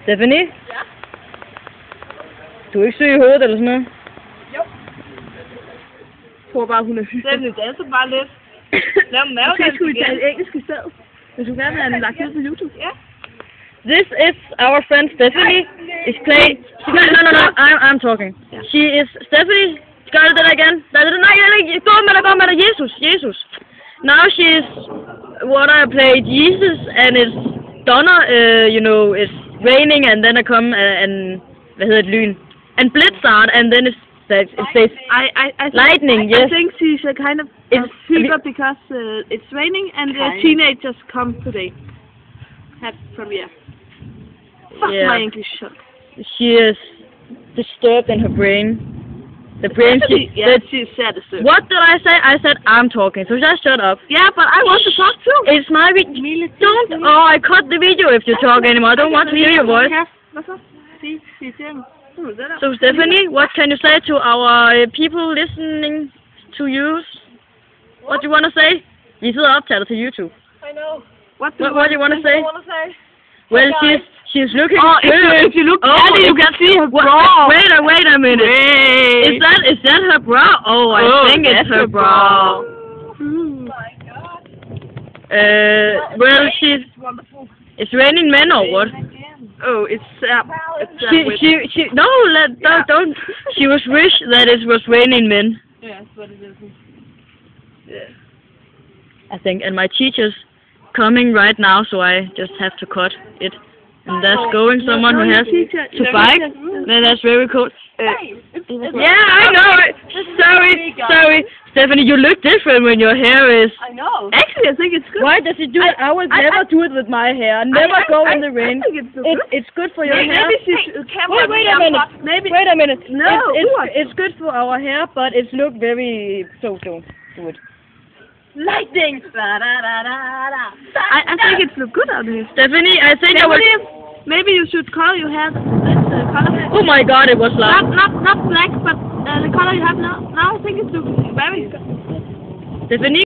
Stephanie? Ja? Du er ikke syg i hovedet eller sådan noget? Jo. Jeg tror bare, hun er hyggelig. Stephanie danser bare lidt. Lav en Måske mavedans skulle vi tale igen. engelsk i stedet. Hvis du gerne vil have den lagt ud på YouTube. Ja. This is our friend Stephanie. Is playing. No. I'm talking. Yeah. She is Stephanie. Gør det der igen. Nej, gå med dig. Jesus. Now she is what I play Jesus, and it's Donner. It's raining, and then I come and hvad hedder det, lyn, and blizzard, and then it says I lightning. Yes. I think she's a kind of fever because it's raining and the teenagers come today. Have premiere. Fuck Yeah. my English shock. She is disturbed in her brain. The brain. She's sad as shit. What did I say? I said I'm talking, so just shut up. Yeah, but I want to talk too. It's my video. Don't. Oh, I cut the video if you talk anymore. I don't want to hear your voice. Hvad så? Sig til mig. So Stephanie, what can you say to our people listening to you? What do you want to say? Vi sidder og optager til YouTube. I know. What do you want to say? What do you want to say? Well, she's looking good. If you look at it, you can see her bra. Wait a minute. Wait. Is that her bra? Oh, I think it's her bra. Oh my god. Well, It's wonderful. it's raining men or what? Oh, it's Don't. She was wish that it was raining men. Yes, but it isn't. Yeah. I think, and my teacher's coming right now, so I just have to cut it. And there's going someone who has to bike. That's very cool. Yeah, I know. Sorry, Stephanie. You look different when your hair is. I know. Actually, I think it's good. Why does it do it? I will never do it with my hair. Never go in the rain. I think it's good. It's good for your hair. Maybe she's Wait a minute. Wait a minute. No, it's good for our hair, but it's look very so do it. Lightning. I think it's look good on you. Stephanie, I think I will. Maybe you should color your hair this color. Oh my God, it was loud. Not black, but the color you have now. Now I think it looks very good. Stephanie.